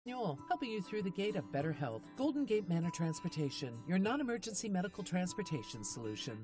Centennial, helping you through the gate of better health. Golden Gate Manor Transportation, your non-emergency medical transportation solution.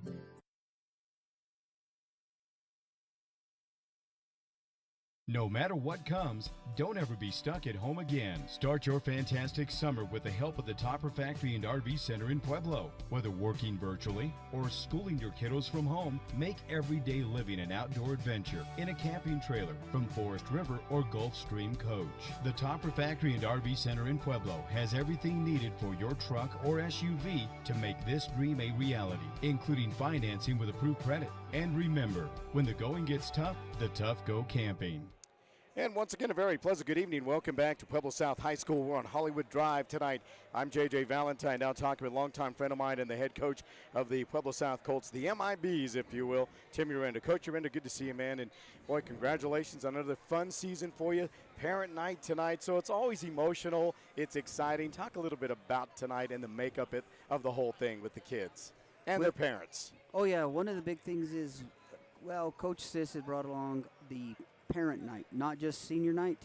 No matter what comes, don't ever be stuck at home again. Start your fantastic summer with the help of the Topper Factory and RV Center in Pueblo. Whether working virtually or schooling your kiddos from home, make everyday living an outdoor adventure in a camping trailer from Forest River or Gulf Stream Coach. The Topper Factory and RV Center in Pueblo has everything needed for your truck or SUV to make this dream a reality, including financing with approved credit. And remember, when the going gets tough, the tough go camping. And once again, a very pleasant good evening. Welcome back to Pueblo South High School. We're on Hollywood Drive tonight. I'm J.J. Valentine, now talking with a longtime friend of mine and the head coach of the Pueblo South Colts, the MIBs, if you will, Tim Urenda. Coach Urenda, good to see you, man. And, boy, congratulations on another fun season for you. Parent night tonight, so it's always emotional. It's exciting. Talk a little bit about tonight and the makeup of the whole thing with the kids and their parents. Oh, yeah. One of the big things is, well, Coach Sis had brought along the parent night, not just senior night.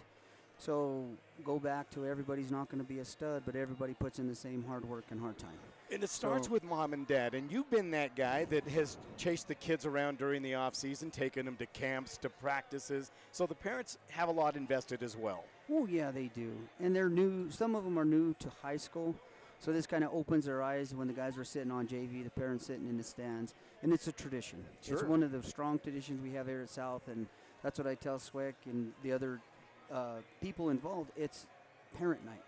So go back to everybody's not going to be a stud, but everybody puts in the same hard work and hard time. And it starts with mom and dad, and you've been that guy that has chased the kids around during the off season, taken them to camps, to practices. So the parents have a lot invested as well. Oh, yeah, they do. And they're new. Some of them are new to high school. So this kind of opens their eyes when the guys are sitting on JV, the parents sitting in the stands. And it's a tradition. Sure. It's one of the strong traditions we have here at South, and that's what I tell Swick and the other people involved. It's parent night.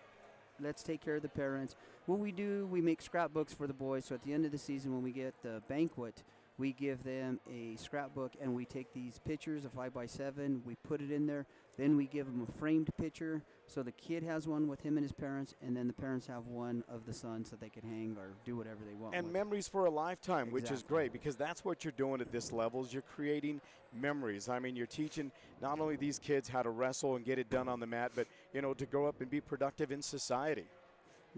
Let's take care of the parents. What we do, we make scrapbooks for the boys. So at the end of the season, when we get the banquet, we give them a scrapbook, and we take these pictures, a 5x7, we put it in there. Then we give them a framed picture. So the kid has one with him and his parents, and then the parents have one of the sons that they can hang or do whatever they want. And memories for a lifetime, which is great, because that's what you're doing at this level is you're creating memories. I mean, you're teaching not only these kids how to wrestle and get it done on the mat, but, you know, to grow up and be productive in society.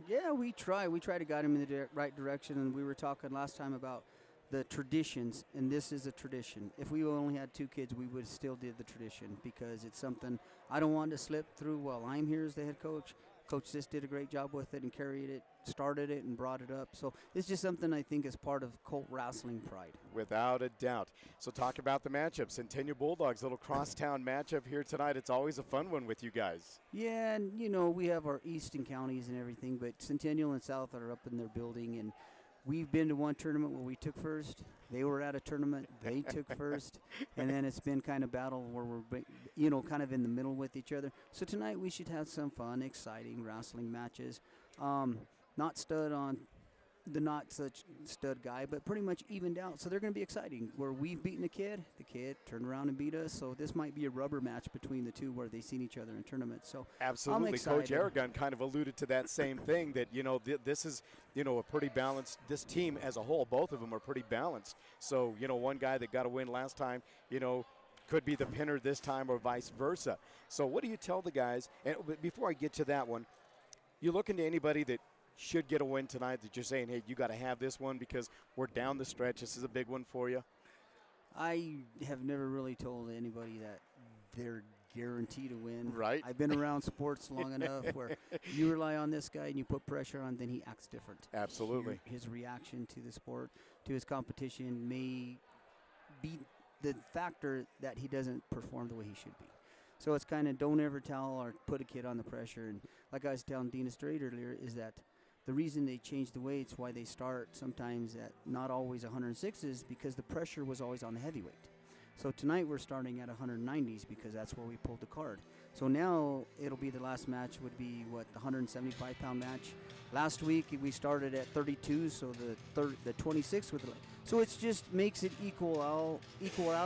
Yeah, we try. We try to guide them in the right direction, and we were talking last time about the traditions, and this is a tradition. If we only had 2 kids, we would still did the tradition because it's something I don't want to slip through while I'm here as the head coach. Coach Sis did a great job with it and carried it, started it, and brought it up. So it's just something I think is part of Colt wrestling pride. Without a doubt. So talk about the matchup. Centennial Bulldogs, little crosstown matchup here tonight. It's always a fun one with you guys. Yeah, and, you know, we have our eastern counties and everything, but Centennial and South are up in their building, and we've been to one tournament where we took first. They were at a tournament. They took first. And then it's been kind of battle where we're, you know, kind of in the middle with each other. So tonight we should have some fun, exciting wrestling matches. Not stud on the not such stud guy, but pretty much evened out. So they're going to be exciting. Where we've beaten the kid turned around and beat us. So this might be a rubber match between the two where they've seen each other in tournaments. So absolutely, Coach Aragon kind of alluded to that same thing, that, you know, this is, you know, a pretty balanced, this team as a whole, both of them are pretty balanced. So, you know, one guy that got a win last time, you know, could be the pinner this time or vice versa. So what do you tell the guys? And before I get to that one, you look into anybody that should get a win tonight that you're saying, hey, you got to have this one because we're down the stretch. This is a big one for you. I have never really told anybody that they're guaranteed to win. Right. I've been around sports long enough where you rely on this guy and you put pressure on, then he acts different. Absolutely. His reaction to the sport, to his competition may be the factor that he doesn't perform the way he should be. So it's kind of don't ever tell or put a kid on the pressure. And like I was telling Dina Strait earlier, is that the reason they changed the weights, why they start sometimes at not always 106s, because the pressure was always on the heavyweight. So tonight we're starting at 190s because that's where we pulled the card. So now it'll be the last match would be, what, the 175-pound match. Last week we started at 32, so the 26 with the, so it just makes it equal out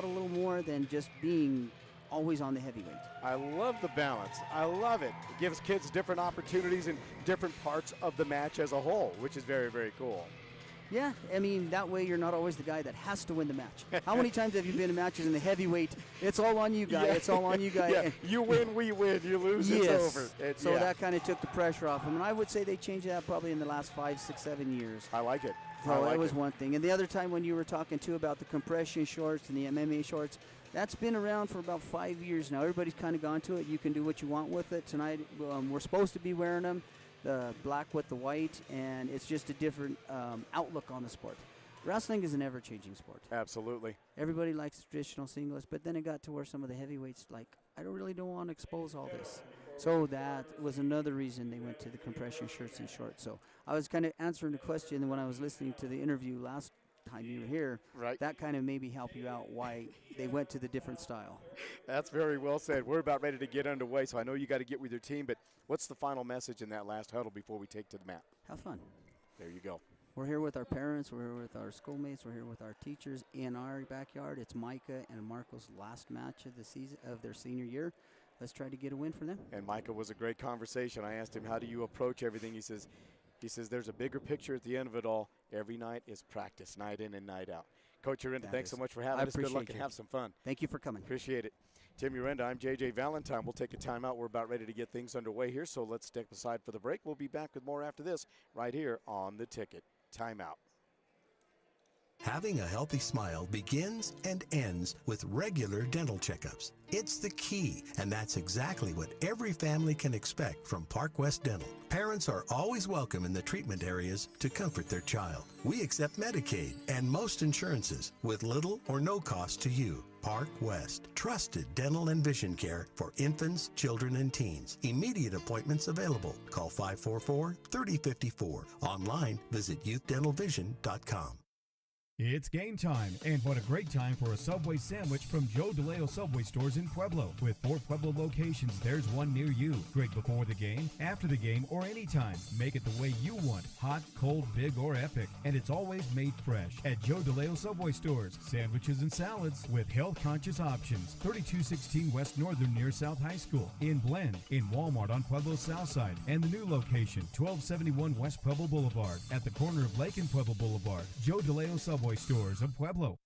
a little more than just being always on the heavyweight. I love the balance. I love it. It gives kids different opportunities in different parts of the match as a whole, which is very, very cool. Yeah, I mean, that way you're not always the guy that has to win the match. How many times have you been in matches in the heavyweight? It's all on you, guy. Yeah. It's all on you, guy. Yeah. You win, we win. You lose, yes. It's over. So that kind of took the pressure off him. And I would say they changed that probably in the last 5, 6, 7 years. I like it. So that was one thing. And the other time when you were talking, too, about the compression shorts and the MMA shorts, That's been around for about 5 years now. Everybody's kind of gone to it. You can do what you want with it. Tonight, we're supposed to be wearing them, the black with the white, and it's just a different outlook on the sport. Wrestling is an ever-changing sport. Absolutely. Everybody likes traditional singlets, but then it got to where some of the heavyweights, like, I don't want to expose all this. So that was another reason they went to the compression shirts and shorts. So I was kind of answering the question when I was listening to the interview last time you were here. Right. That kind of maybe help you out why they went to the different style. That's very well said. We're about ready to get underway, so I know you got to get with your team, but what's the final message in that last huddle before we take to the mat? Have fun. There you go. We're here with our parents. We're here with our schoolmates. We're here with our teachers in our backyard. It's Micah and Marco's last match of the season of their senior year. Let's try to get a win for them. And Micah was a great conversation. I asked him, how do you approach everything? He says there's a bigger picture at the end of it all. Every night is practice, night in and night out. Coach Urenda, thanks so much for having us. Good luck and have some fun. Thank you for coming. Appreciate it. Tim Urenda, I'm JJ Valentine. We'll take a timeout. We're about ready to get things underway here, so let's step aside for the break. We'll be back with more after this right here on The Ticket. Timeout. Having a healthy smile begins and ends with regular dental checkups. It's the key, and that's exactly what every family can expect from Park West Dental. Parents are always welcome in the treatment areas to comfort their child. We accept Medicaid and most insurances with little or no cost to you. Park West, trusted dental and vision care for infants, children, and teens. Immediate appointments available. Call 544-3054. Online, visit youthdentalvision.com. It's game time, and what a great time for a Subway sandwich from Joe DeLeo Subway stores in Pueblo. With 4 Pueblo locations, there's one near you. Great before the game, after the game, or anytime. Make it the way you want, hot, cold, big, or epic. And it's always made fresh at Joe DeLeo Subway stores. Sandwiches and salads with health-conscious options. 3216 West Northern near South High School. In Blend, in Walmart on Pueblo's south side. And the new location, 1271 West Pueblo Boulevard. At the corner of Lake and Pueblo Boulevard. Joe DeLeo Subway stores of Pueblo.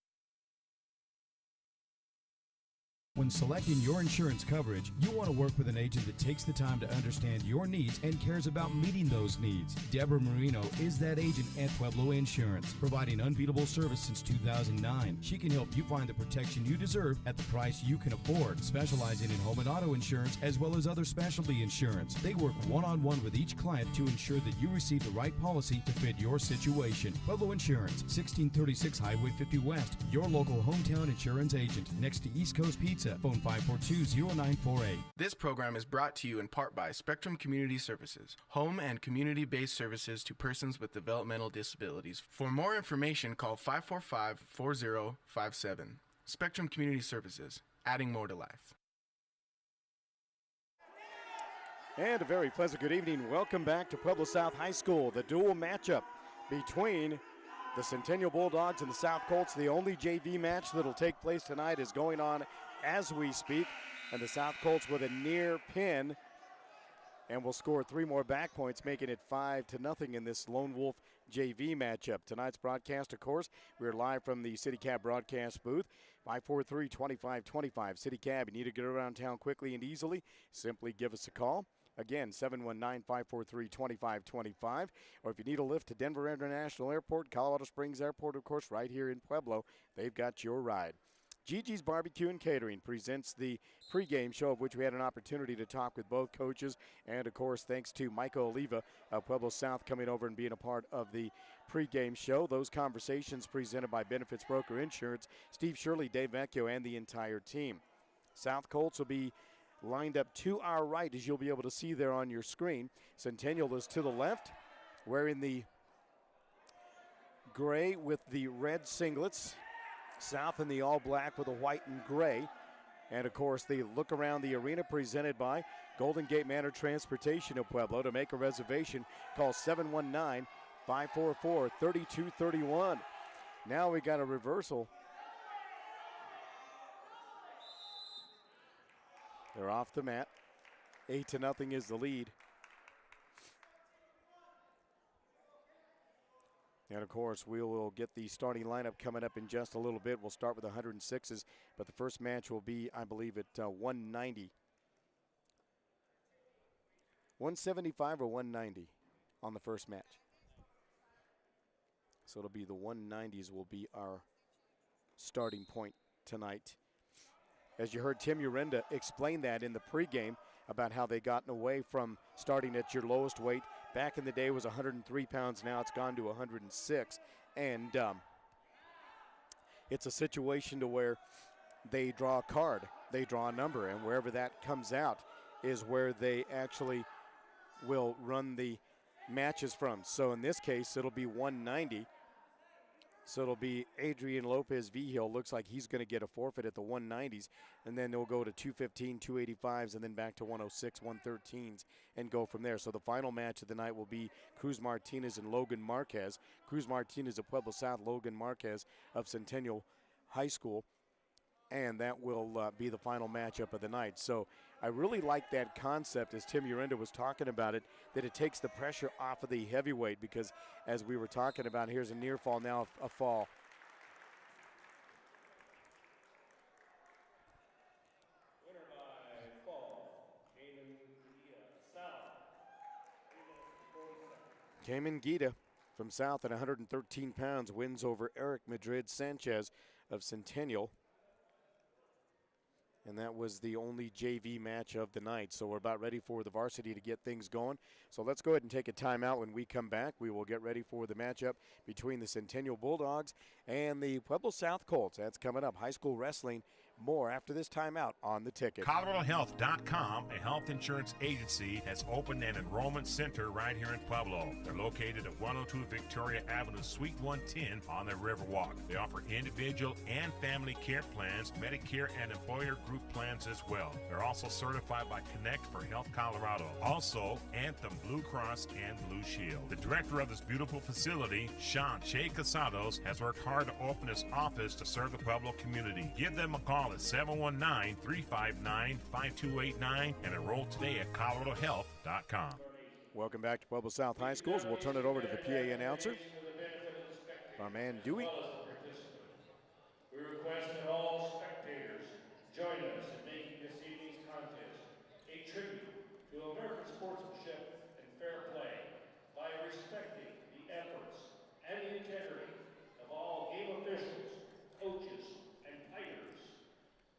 When selecting your insurance coverage, you want to work with an agent that takes the time to understand your needs and cares about meeting those needs. Deborah Marino is that agent at Pueblo Insurance, providing unbeatable service since 2009. She can help you find the protection you deserve at the price you can afford, specializing in home and auto insurance as well as other specialty insurance. They work one-on-one with each client to ensure that you receive the right policy to fit your situation. Pueblo Insurance, 1636 Highway 50 West, your local hometown insurance agent, next to East Coast Pizza. Phone 542-0948. This program is brought to you in part by Spectrum Community Services, home and community-based services to persons with developmental disabilities. For more information, call 545-4057. Spectrum Community Services, adding more to life. And a very pleasant good evening. Welcome back to Pueblo South High School. The dual matchup between the Centennial Bulldogs and the South Colts. The only JV match that will take place tonight is going on as we speak, and the South Colts with a near pin and will score 3 more back points, making it 5-0 in this Lone Wolf JV matchup. Tonight's broadcast, of course, we're live from the City Cab broadcast booth. 543-2525. City Cab, you need to get around town quickly and easily, simply give us a call. Again, 719-543-2525. Or if you need a lift to Denver International Airport, Colorado Springs Airport, of course, right here in Pueblo, they've got your ride. Gigi's Barbecue and Catering presents the pregame show, of which we had an opportunity to talk with both coaches. And, of course, thanks to Michael Oliva of Pueblo South coming over and being a part of the pregame show. Those conversations presented by Benefits Broker Insurance, Steve Shirley, Dave Vecchio, and the entire team. South Colts will be lined up to our right, as you'll be able to see there on your screen. Centennial is to the left, wearing the gray with the red singlets. South in the all-black with the white and gray. And, of course, the look around the arena presented by Golden Gate Manor Transportation of Pueblo. To make a reservation, call 719-544-3231. Now we got a reversal. They're off the mat. 8-0 is the lead. And, of course, we will get the starting lineup coming up in just a little bit. We'll start with the 106s, but the first match will be, I believe, at 190. 175 or 190 on the first match. So it'll be the 190s will be our starting point tonight. as you heard Tim Urenda explain that in the pregame about how they gotten away from starting at your lowest weight. Back in the day it was 103 pounds. Now it's gone to 106. And it's a situation to where they draw a card, they draw a number, and wherever that comes out is where they actually will run the matches from. So in this case, it'll be 190. So it'll be Adrian Lopez Vigil. Looks like he's going to get a forfeit at the 190s, and then they'll go to 215, 285s, and then back to 106, 113s, and go from there. So the final match of the night will be Cruz Martinez and Logan Marquez. Cruz Martinez of Pueblo South, Logan Marquez of Centennial High School, and that will be the final matchup of the night. So I really like that concept, as Tim Urenda was talking about it, that it takes the pressure off of the heavyweight, because as we were talking about, here's a near fall, now a fall. Winner by fall, Cayman Gita from South at 113 pounds wins over Eric Madrid Sanchez of Centennial. And that was the only JV match of the night. So we're about ready for the varsity to get things going. So let's go ahead and take a timeout. When we come back, we will get ready for the matchup between the Centennial Bulldogs and the Pueblo South Colts. That's coming up. High school wrestling, more after this timeout on The Ticket. ColoradoHealth.com, a health insurance agency, has opened an enrollment center right here in Pueblo. They're located at 102 Victoria Avenue, Suite 110 on the Riverwalk. They offer individual and family care plans, Medicare and employer group plans as well. They're also certified by Connect for Health Colorado. Also, Anthem Blue Cross and Blue Shield. The director of this beautiful facility, Sean Che Casados, has worked hard to open his office to serve the Pueblo community. Give them a call at 719-359-5289 and enroll today at coloradohealth.com. Welcome back to Pueblo South High Schools. We'll turn it over to the PA announcer, our man Dewey. We request that all spectators join us in making this evening's contest a tribute to American sportsmanship and fair play by respecting the efforts and the integrity of all game officials, coaches, and fighters.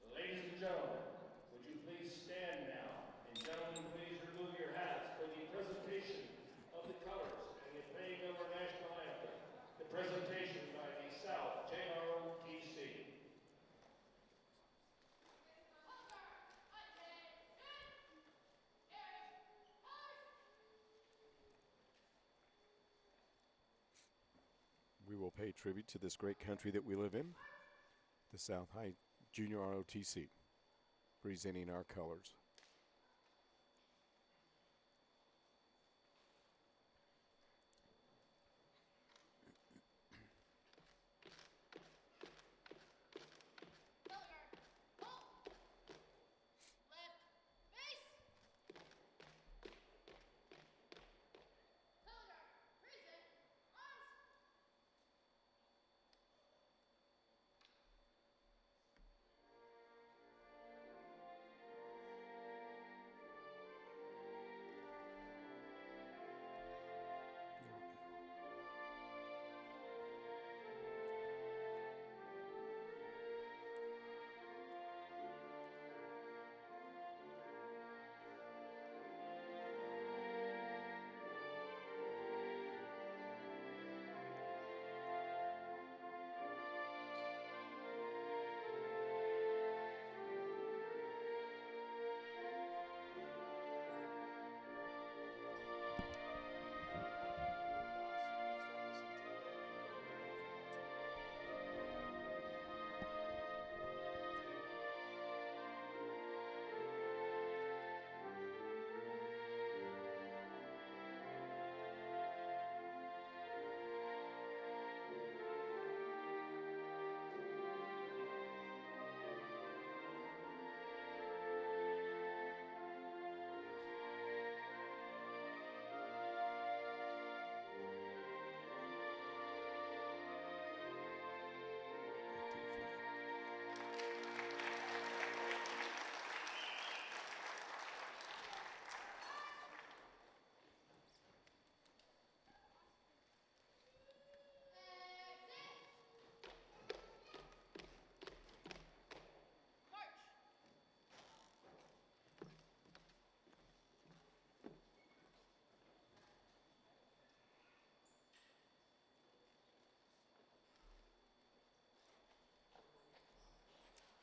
Ladies and gentlemen, would you please stand now? And gentlemen, please remove your hats for the presentation of the colors and the playing of our national anthem. The presentation by the South JROTC. We will pay tribute to this great country that we live in, the South High Junior ROTC, presenting our colors.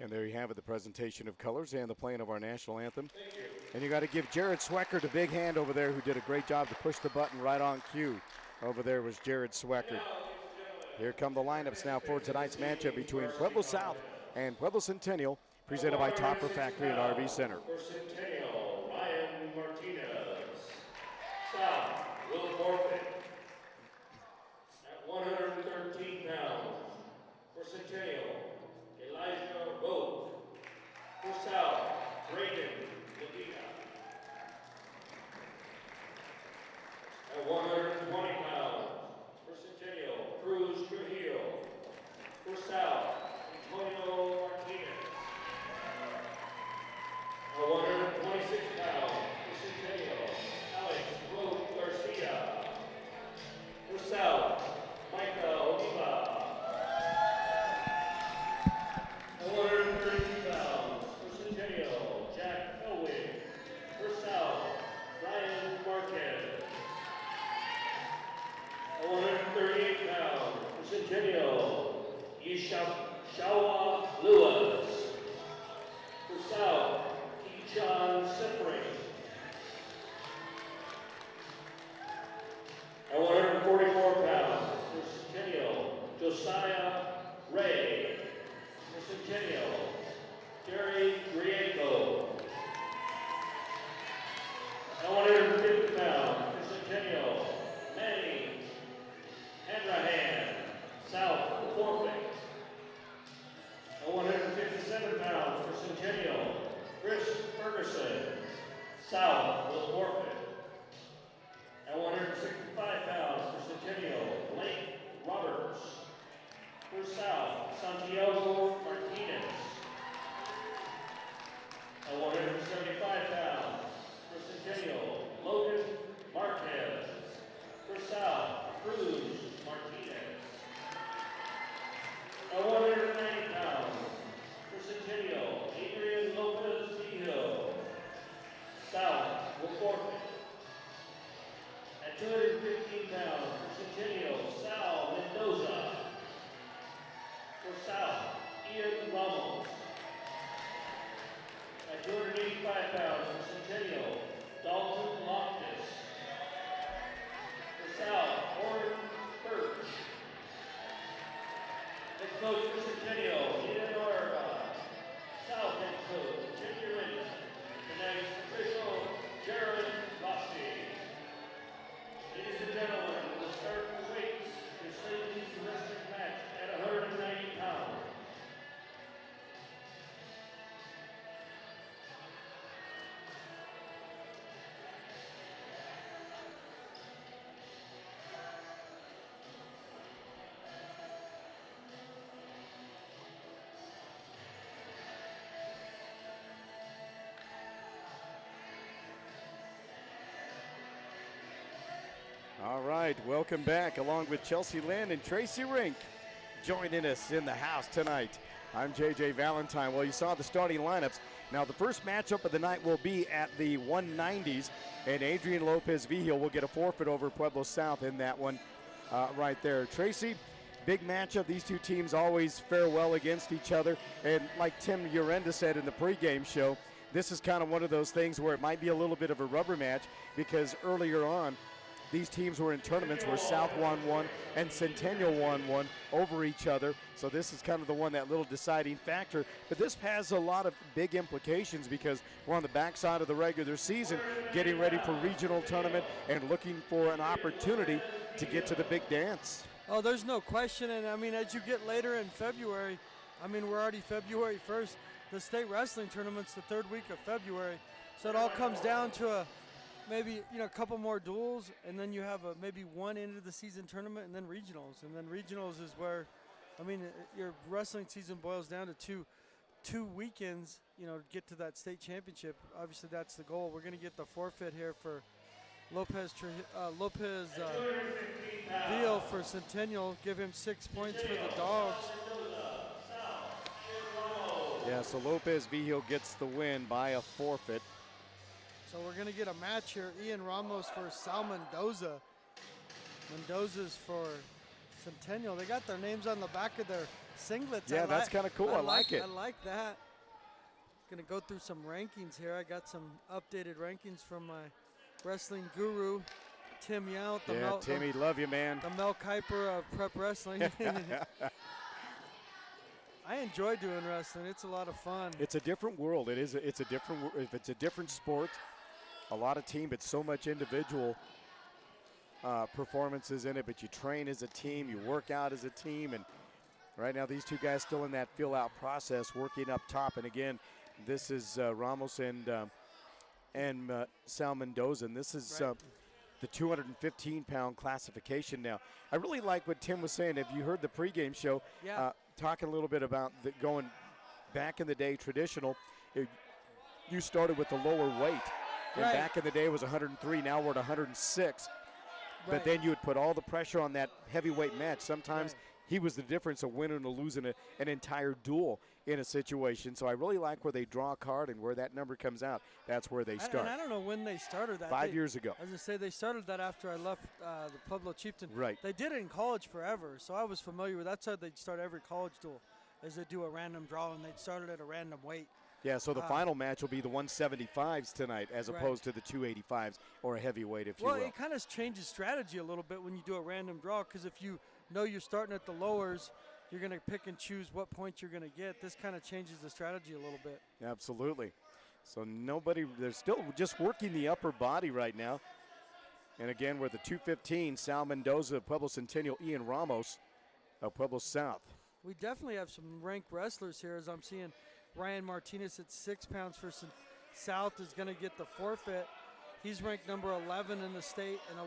And there you have it, the presentation of colors and the playing of our national anthem. And you got to give Jared Sweckert a big hand over there, who did a great job to push the button right on cue. Over there was Jared Sweckert. Here come the lineups now for tonight's matchup between Pueblo South and Pueblo Centennial, presented by Topper Factory and RV Center. For Centennial, Ryan Martinez. South will forfeit at 113 pounds. For Centennial, Elijah Vogt. For South, Braden Medina. At 120 pounds. For Centennial, Cruz Trujillo. For South, Antonio Martinez. At 126 pounds. For Centennial, Alex Rose Garcia. For South, Micah Oliva. At 132 pounds. For Centennial, Jack Elwig. For South, Ryan Marquez. At 138 pounds. For Centennial, Yeshawa Lewis. For South, Keyshawn Sipring. At 144 pounds, for Centennial, Josiah Ray. For Centennial, Jerry Griego. At 150 pounds, for Centennial, Manny Hanrahan. South will forfeit. At 157 pounds, for Centennial, Chris Ferguson. South will forfeit. At 165 pounds, for Centennial, Blake Roberts. For South, Santiago Martinez. At 175 pounds, for Centennial, Logan Marquez. For South, Cruz Martinez. At 190 pounds, for Centennial, Adrian Lopez Vigil. South will forfeit. At 215 pounds, for Centennial, Sal Mendoza. For South, Ian Ramos. At 285 pounds, for Centennial, Dalton Loftus. For South, Oren Birch. Head coach for Centennial, Ian Orga. South head coach, Ginger Lynch. Tonight's official, Jared Rossi. Ladies and gentlemen, we'll start the weights. This ladies wrestling match at 190 pounds. All right, welcome back along with Chelsea Lynn and Tracy Rink joining us in the house tonight. I'm JJ Valentine. Well, you saw the starting lineups. Now, the first matchup of the night will be at the 190s, and Adrian Lopez Vigil will get a forfeit over Pueblo South in that one right there. Tracy, big matchup. These two teams always fare well against each other, and like Tim Urenda said in the pregame show, this is kind of one of those things where it might be a little bit of a rubber match, because earlier on, these teams were in tournaments where South won one and Centennial won one over each other. So this is kind of the one, that little deciding factor. But this has a lot of big implications, because we're on the backside of the regular season, getting ready for regional tournament and looking for an opportunity to get to the big dance. Oh, there's no question. And, I mean, as you get later in February, I mean, we're already February 1st. The state wrestling tournament's the third week of February. So it all comes down to maybe, you know, a couple more duels, and then you have maybe one end of the season tournament, and then regionals. And then regionals is where, I mean, your wrestling season boils down to two weekends, you know, to get to that state championship. Obviously, that's the goal. We're going to get the forfeit here for Lopez Vigil for Centennial. Give him 6 points for the Dogs. Yeah, so Lopez Vigil gets the win by a forfeit. So we're going to get a match here. Ian Ramos for Sal Mendoza. Mendoza's for Centennial. They got their names on the back of their singlets. Yeah, that's kind of cool. I like it. I like that. Going to go through some rankings here. I got some updated rankings from my wrestling guru, Tim Yount. Timmy, love you, man. The Mel Kiper of prep wrestling. I enjoy doing wrestling. It's a lot of fun. It's a different world. It's a different sport. A lot of team, but so much individual performances in it. But you train as a team, you work out as a team, and right now these two guys still in that fill-out process, working up top. And again, this is Ramos and Sal Mendoza, and this is the 215-pound classification now. I really like what Tim was saying. If you heard the pregame show, talking a little bit about going back in the day, traditional, you started with the lower weight. And back in the day it was 103, now we're at 106. But then you would put all the pressure on that heavyweight match. Sometimes he was the difference of winning or losing an entire duel in a situation. So I really like where they draw a card and where that number comes out. That's where they start. And I don't know when they started that. 5 years ago. I was going to say they started that after I left the Pueblo Chieftain. Right. They did it in college forever, so I was familiar with that. That's how they'd start every college duel, is they do a random draw, and they'd start it at a random weight. Yeah, so the final match will be the 175s tonight as opposed to the 285s or a heavyweight, if you will. Well, it kind of changes strategy a little bit when you do a random draw, because if you know you're starting at the lowers, you're going to pick and choose what points you're going to get. This kind of changes the strategy a little bit. Absolutely. So they're still just working the upper body right now. And again, we're the 215, Sal Mendoza, Pueblo Centennial, Ian Ramos of Pueblo South. We definitely have some ranked wrestlers here, as I'm seeing. Ryan Martinez at 6 pounds for South is going to get the forfeit. He's ranked number 11 in the state, and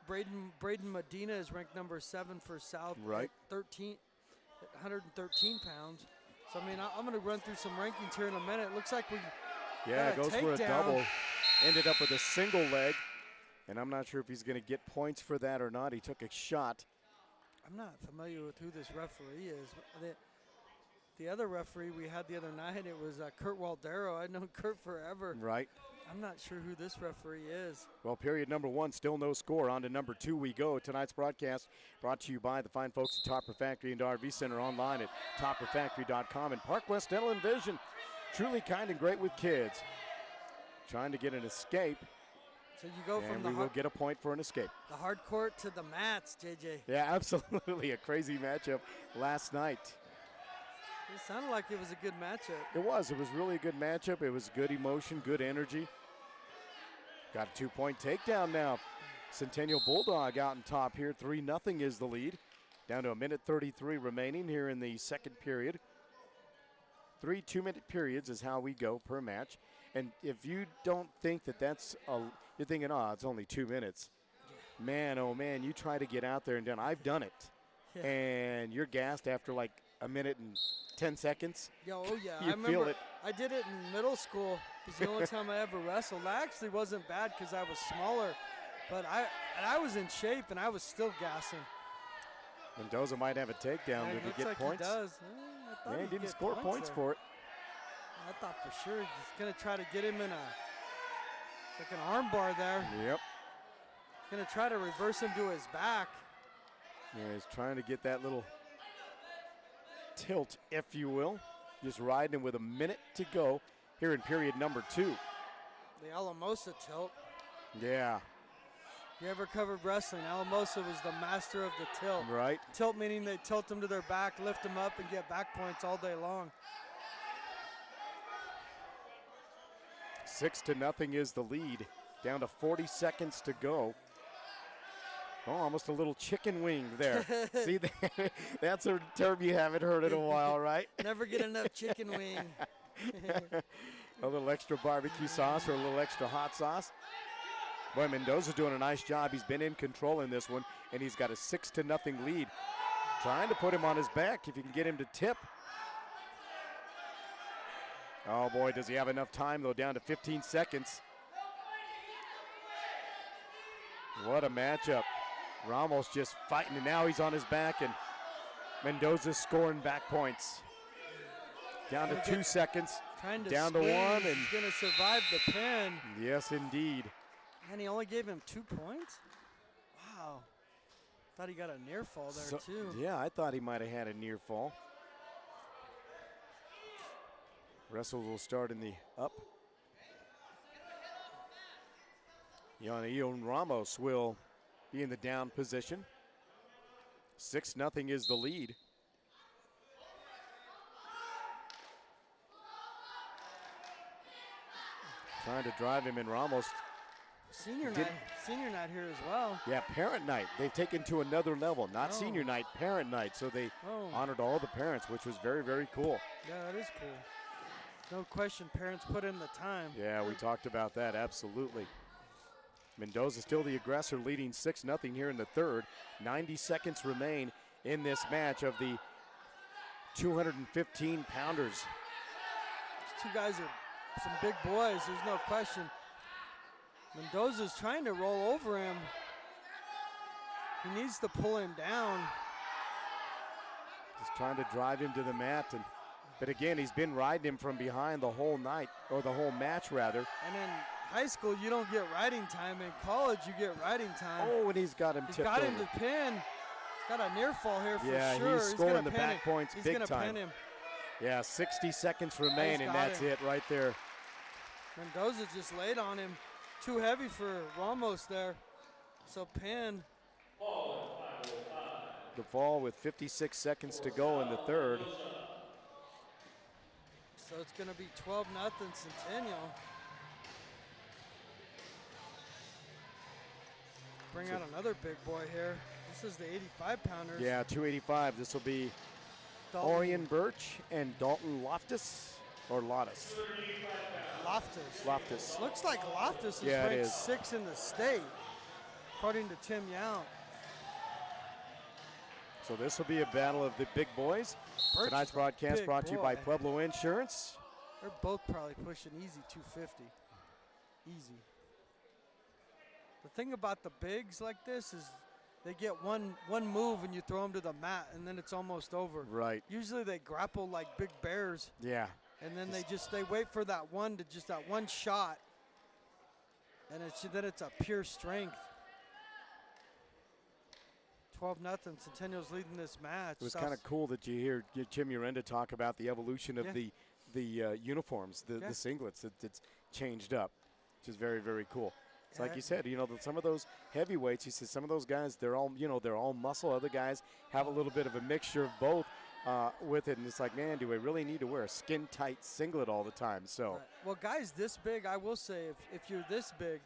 Braden Medina is ranked number 7 for South at 113 pounds. So, I mean, I'm going to run through some rankings here in a minute. It looks like we it goes for a double. Ended up with a single leg, and I'm not sure if he's going to get points for that or not. He took a shot. I'm not familiar with who this referee is. The other referee we had the other night, it was Kurt Waldero. I've known Kurt forever. Right. I'm not sure who this referee is. Well, period number 1, still no score. On to number 2 we go. Tonight's broadcast brought to you by the fine folks at Topper Factory and RV Center, online at topperfactory.com, and Park West Dental and Vision. Truly kind and great with kids. Trying to get an escape. So you go from we will get a point for an escape. The hard court to the mats, JJ. Yeah, absolutely. A crazy matchup last night. It sounded like it was a good matchup. It was. It was really a good matchup. It was good emotion, good energy. Got a 2-point takedown now. Centennial Bulldog out on top here. 3-0 is the lead. Down to 1:33 remaining here in the second period. 3 2-minute periods is how we go per match. And if you don't think that's you're thinking, it's only 2 minutes. Man, oh man, you try to get out there and done. I've done it. Yeah. And you're gassed after like a minute and 10 seconds. Oh yeah, I feel it. I did it in middle school. It was the only time I ever wrestled. I actually wasn't bad because I was smaller, but I was in shape and I was still gassing. Mendoza might have a takedown. Did he get points? He does. He didn't score points for it. I thought for sure he's going to try to get him in like an arm bar there. Yep. He's going to try to reverse him to his back. Yeah, he's trying to get that little tilt, if you will. Just riding him with a minute to go here in period number 2. The Alamosa tilt. Yeah. You ever covered wrestling? Alamosa was the master of the tilt. Right. Tilt meaning they tilt them to their back, lift them up, and get back points all day long. 6-0 is the lead. Down to 40 seconds to go. Oh, almost a little chicken wing there. See, that's a term you haven't heard in a while, right? Never get enough chicken wing. A little extra barbecue sauce or a little extra hot sauce. Boy, Mendoza's doing a nice job. He's been in control in this one, and he's got a 6-0 lead. Trying to put him on his back if you can get him to tip. Oh, boy, does he have enough time, though, down to 15 seconds. What a matchup. Ramos just fighting, and now he's on his back, and Mendoza's scoring back points. Down to 2 seconds, down to 1. And he's going to survive the pin. Yes, indeed. And he only gave him 2 points? Wow. Thought he got a near fall there, too. Yeah, I thought he might have had a near fall. Wrestle will start in the up. Ion Ramos will be in the down position. 6-0 is the lead. Trying to drive him in. Ramos. Senior night here as well. Yeah, parent night. They've taken to another level. Not senior night, parent night. So they honored all the parents, which was very, very cool. Yeah, that is cool. No question, parents put in the time. Yeah, we talked about that, absolutely. Mendoza still the aggressor, leading 6-0 here in the third. 90 seconds remain in this match of the 215-pounders. These two guys are some big boys, there's no question. Mendoza's trying to roll over him. He needs to pull him down. Just trying to drive him to the mat. But again, he's been riding him from behind the whole night, or the whole match, rather. And in high school, you don't get riding time. In college, you get riding time. Oh, and he's got him tipped over. He's got him to pin. He's got a near fall here for sure. Yeah, he's scoring the back points big time. He's going to pin him. Yeah, 60 seconds remain, and that's it right there. Mendoza just laid on him. Too heavy for Ramos there. So pin. The fall with 56 seconds to go in the third. So it's going to be 12-0 Centennial. Bring out another big boy here. This is the 85-pounders. Yeah, 285. This will be Orion Birch and Dalton Loftus, or Lottis. Loftus. Looks like Loftus is ranked 6 in the state, according to Tim Yount. So this will be a battle of the big boys. Tonight's broadcast brought to you by Pueblo Insurance. They're both probably pushing easy 250. Easy. The thing about the bigs like this is they get one move and you throw them to the mat and then it's almost over. Right. Usually they grapple like big bears. Yeah. And then they wait for that one shot. And then it's a pure strength. 12-0, Centennial's leading this match. It was kind of cool that you hear Jim Urenda talk about the evolution of the uniforms, the singlets. It's changed up, which is very, very cool. It's like you said, some of those heavyweights, he says some of those guys, they're all muscle. Other guys have a little bit of a mixture of both with it. And it's like, man, do I really need to wear a skin-tight singlet all the time? So, well, guys this big, I will say, if you're this big,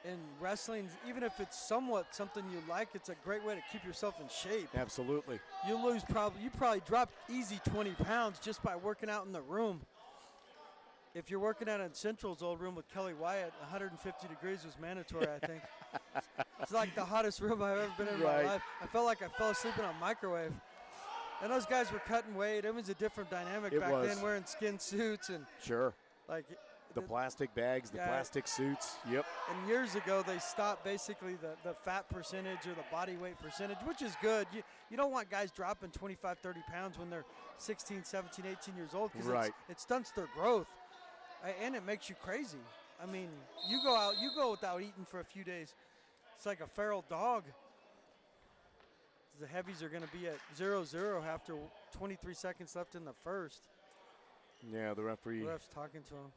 in wrestling, even if it's somewhat something you like, it's a great way to keep yourself in shape. Absolutely. You probably drop easy 20 pounds just by working out in the room. If you're working out in Central's old room with Kelly Wyatt, 150 degrees was mandatory, I think. It's like the hottest room I've ever been in my life. I felt like I fell asleep in a microwave. And those guys were cutting weight. It was a different dynamic back then, wearing skin suits and like the plastic bags, the plastic suits. Yep. And years ago, they stopped basically the fat percentage or the body weight percentage, which is good. You don't want guys dropping 25, 30 pounds when they're 16, 17, 18 years old because it stunts their growth. And it makes you crazy. I mean, you go without eating for a few days. It's like a feral dog. The heavies are going to be at 0-0 after 23 seconds left in the first. Yeah, the referee. The ref's talking to him.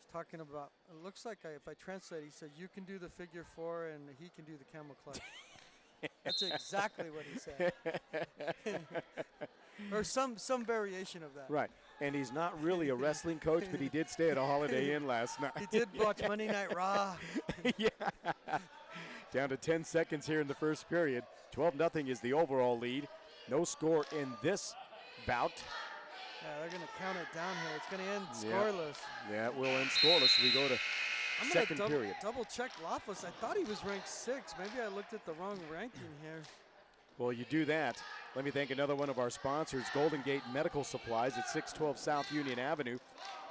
He's talking about, it looks like if I translate, he said, you can do the figure 4 and he can do the camel clutch. That's exactly what he said. Or some variation of that. Right. And he's not really a wrestling coach, but he did stay at a Holiday Inn last night. He did watch Monday Night Raw. Yeah. Down to 10 seconds here in the first period. 12-0 is the overall lead. No score in this bout. Yeah, they're going to count it down here. It's going to end scoreless. Yeah, it will end scoreless. We go to second period. Double check Loftus. I thought he was ranked 6. Maybe I looked at the wrong ranking here. Well, you do that. Let me thank another one of our sponsors, Golden Gate Medical Supplies at 612 South Union Avenue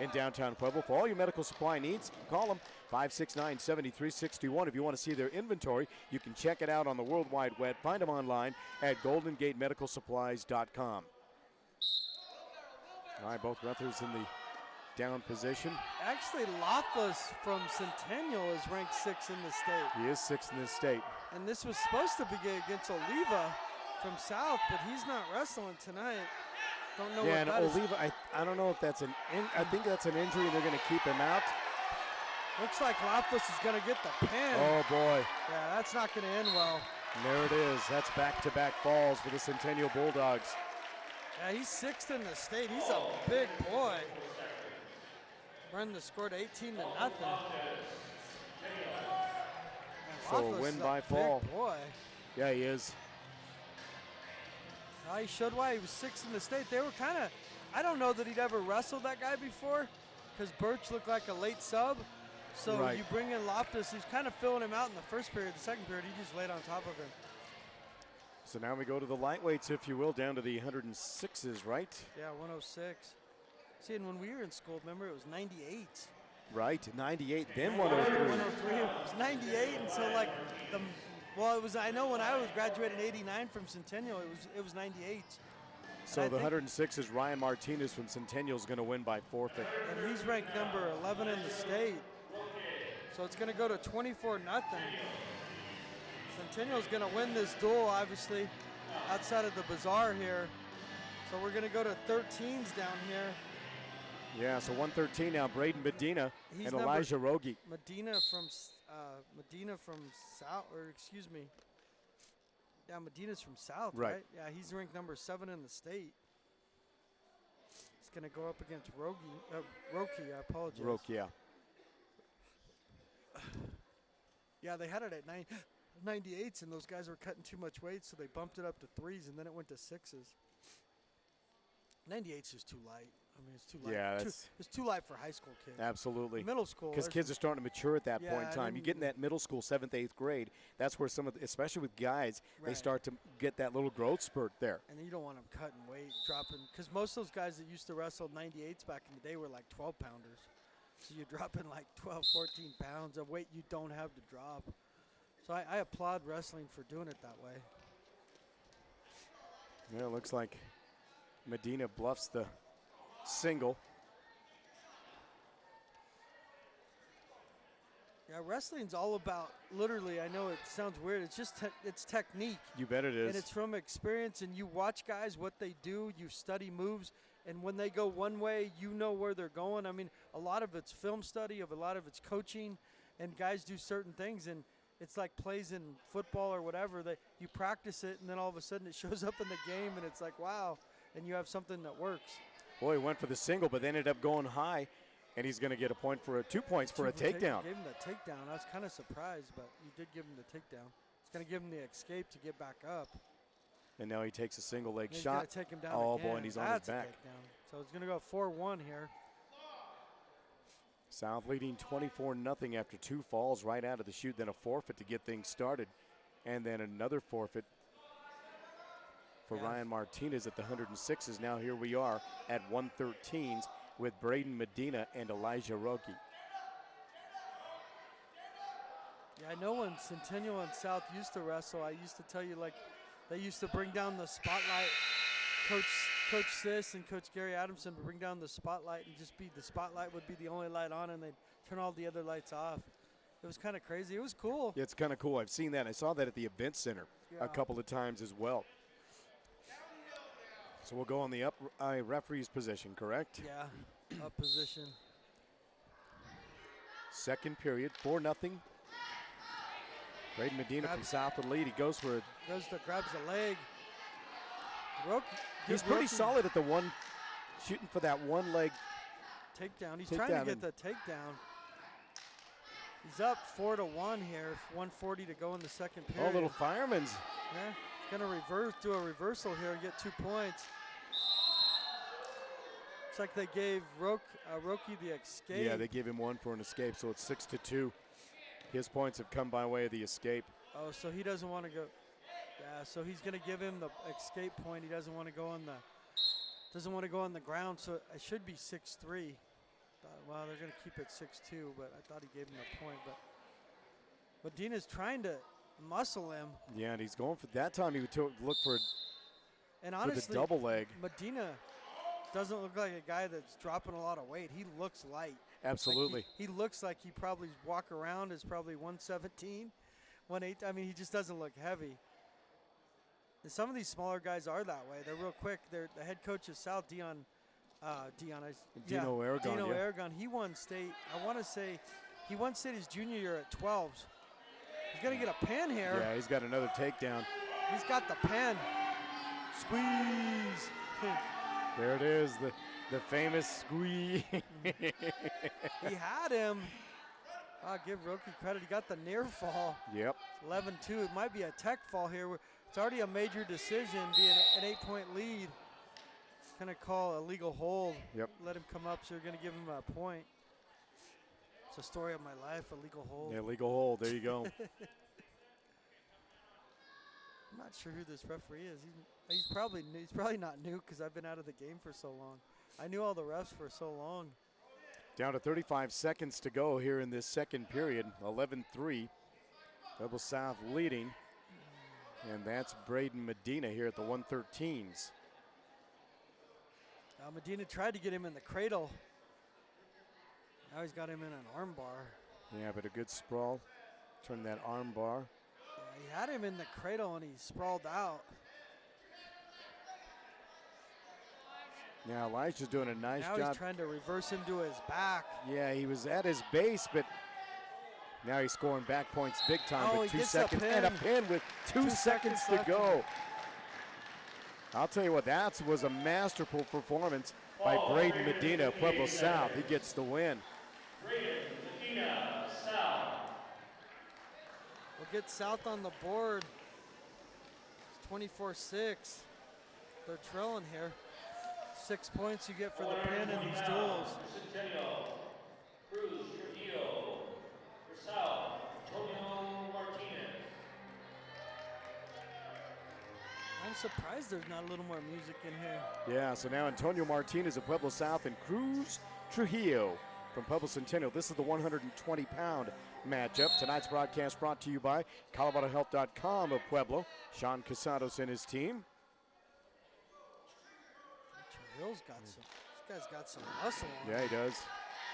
in downtown Pueblo. For all your medical supply needs, call them 569-7361. If you want to see their inventory, you can check it out on the World Wide Web. Find them online at goldengatemedicalsupplies.com. All right, both wrestlers in the takedown position. Actually, Loftus from Centennial is ranked 6th in the state. He is 6th in the state. And this was supposed to be against Oliva from South, but he's not wrestling tonight. Don't know Yeah, what and that is. Oliva, I don't know if that's I think that's an injury. They're going to keep him out. Looks like Loftus is going to get the pin. Oh, boy. Yeah, that's not going to end well. And there it is. That's back-to-back falls for the Centennial Bulldogs. Yeah, he's 6th in the state. He's a big boy. Brenda scored 18-0. So a win by fall. Big boy. Yeah, he is. He showed why he was 6th in the state. They were kind of, I don't know that he'd ever wrestled that guy before because Birch looked like a late sub. So Right. you bring in Loftus, he's kind of filling him out in the first period. The second period, he just laid on top of him. So now we go to the lightweights, if you will, down to the 106s, right? Yeah, 106. See, and when we were in school, remember, it was 98. Right, 98, then 103. 103, it was 98, and so like, it was, I know when I was graduated in 89 from Centennial, it was 98. So the 106 is Ryan Martinez from Centennial is going to win by forfeit. And he's ranked number 11 in the state. So it's going to go to 24-0. Centennial's going to win this duel, obviously, outside of the bazaar here. So we're going to go to 13s down here. Yeah, so 113 now, Braden Medina He's and Elijah Rogi. Medina from South, or excuse me. Yeah, Medina's from South, right? Yeah, he's ranked number 7 in the state. He's going to go up against Roki, I apologize. Roki, yeah. Yeah, they had it at 98s, and those guys were cutting too much weight, so they bumped it up to 3s, and then it went to 6s. 98s is too light. I mean, it's too light. Yeah, It's too light for high school kids. Absolutely. Middle school. Because kids are starting to mature at that point in time. You and get in that middle school, 7th, 8th grade, that's where some of, especially with guys, they Right. start to get that little growth spurt there. And you don't want them cutting weight, dropping, because most of those guys that used to wrestle 98s back in the day were like 12-pounders. So you're dropping like 12, 14 pounds of weight you don't have to drop. So I applaud wrestling for doing it that way. Yeah, it looks like Medina bluffs the single. Yeah, wrestling's all about, literally, I know it sounds weird, it's just it's technique. You bet it is. And it's from experience, and you watch guys, what they do, you study moves, and when they go one way, you know where they're going. I mean, a lot of it's film study, a lot of it's coaching, and guys do certain things, and it's like plays in football or whatever. You practice it, and then all of a sudden it shows up in the game, and it's like, wow, and you have something that works. Boy, he went for the single, but then ended up going high, and he's going to get a point for 2 points for a takedown. Gave him the takedown. I was kind of surprised, but you did give him the takedown. It's going to give him the escape to get back up. And now he takes a single leg He's shot. going to take him down Oh, again. boy, and he's on That's his back. A takedown. So it's going to go 4-1 here. South leading 24-0 after 2 falls right out of the chute, then a forfeit to get things started, and then another forfeit for Ryan Martinez at the 106s. Now here we are at 113s with Braden Medina and Elijah Roki. Yeah, I know when Centennial and South used to wrestle, I used to tell you, like, they used to bring down the spotlight. Coach Sis and Coach Gary Adamson would bring down the spotlight and just the spotlight would be the only light on, and they'd turn all the other lights off. It was kind of crazy. It was cool. Yeah, it's kind of cool. I've seen that. I saw that at the event center a couple of times as well. So we'll go on the up referee's position, correct? Yeah, up position. Second period, 4-0. Braden Medina from South with the lead. He goes for it. Grabs the leg. He's pretty solid at the one, shooting for that one leg takedown. He's trying to get the takedown. He's up 4-1 here. 1:40 to go in the second period. Oh, little fireman's. Yeah, gonna do a reversal here and get 2 points. Looks like they gave Roki the escape. Yeah, they gave him 1 for an escape, so it's 6-2. His points have come by way of the escape. Oh, so he doesn't want to go. Yeah, so he's gonna give him the escape point. He doesn't want to go on the ground, so it should be 6-3. Well, they're gonna keep it 6-2, but I thought he gave him the point. But Medina's trying to muscle him. Yeah, and he's going for that time. He would look for And honestly, the double leg. Medina, doesn't look like a guy that's dropping a lot of weight. He looks light. Absolutely. Like he looks like he probably walk around is probably 117, 118. I mean, he just doesn't look heavy. And some of these smaller guys are that way. They're real quick. The head coach of South, Dino Aragon. Dino Yeah. Aragon. He won state. I want to say he won state his junior year at 12s. He's going to get a pin here. Yeah, he's got another takedown. He's got the pin. Squeeze. There it is, the famous squeeze. He had him. I'll give Roki credit. He got the near fall. Yep. 11-2. It might be a tech fall here. It's already a major decision, being an 8-point lead. Going to call a legal hold. Yep. Let him come up, so you're going to give him a point. It's the story of my life, a legal hold. Yeah, legal hold. There you go. I'm not sure who this referee is. He's probably new. He's probably not new because I've been out of the game for so long. I knew all the refs for so long. Down to 35 seconds to go here in this second period. 11-3. Pueblo South leading. And that's Braden Medina here at the 113s. Medina tried to get him in the cradle. Now he's got him in an arm bar. Yeah, but a good sprawl. Turn that arm bar. Yeah, he had him in the cradle and he sprawled out. Now Elijah's doing a nice job. Now he's trying to reverse him to his back. Yeah, he was at his base, but now he's scoring back points big time with 2 seconds. And a pin with 2 seconds to go. I'll tell you what, that was a masterful performance by Braden Medina, Pueblo South. He gets the win. Braden Medina, South. We'll get South on the board. It's 24-6. They're trailing here. 6 points you get for the pin in these duels. Centennial, Cruz, Trujillo, for South, Antonio Martinez. I'm surprised there's not a little more music in here. Yeah, so now Antonio Martinez of Pueblo South and Cruz Trujillo from Pueblo Centennial. This is the 120-pound matchup. Tonight's broadcast brought to you by ColoradoHealth.com of Pueblo. Sean Casados and his team. Trujillo's got some. This guy's got some muscle on Yeah, him. he does.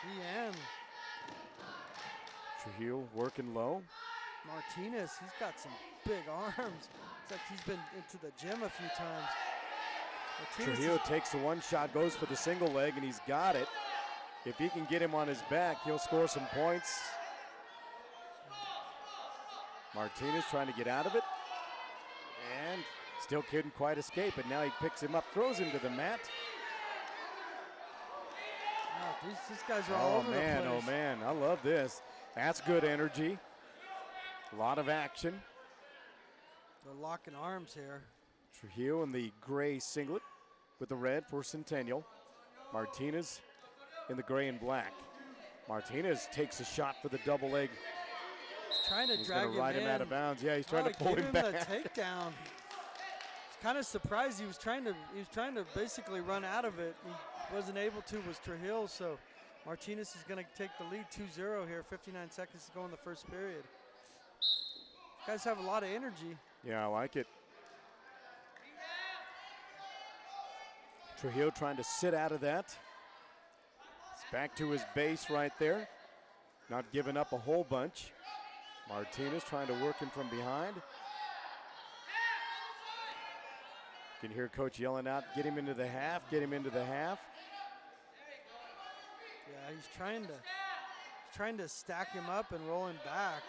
He and Trujillo working low. Martinez, he's got some big arms. It's like he's been into the gym a few times. Martinez Trujillo takes the one shot, goes for the single leg, and he's got it. If he can get him on his back, he'll score some points. Martinez trying to get out of it. And still couldn't quite escape, but now he picks him up, throws him to the mat. Oh, these guys are all over the place. Oh man, I love this. That's good energy. A lot of action. They're locking arms here. Trujillo in the gray singlet with the red for Centennial. Martinez in the gray and black. Martinez takes a shot for the double leg. He's trying to He's drag going to ride him out of bounds. Yeah, he's trying to pull him back. Give him the takedown. Kind of surprised. He was trying to basically run out of it. He wasn't able to. Was Trujillo, so Martinez is going to take the lead 2-0 here. 59 seconds to go in the first period. Guys have a lot of energy. Yeah, I like it. Trujillo trying to sit out of that. It's back to his base right there. Not giving up a whole bunch. Martinez trying to work him from behind. You can hear Coach yelling out, get him into the half, get him into the half. Yeah, he's trying to stack him up and roll him back.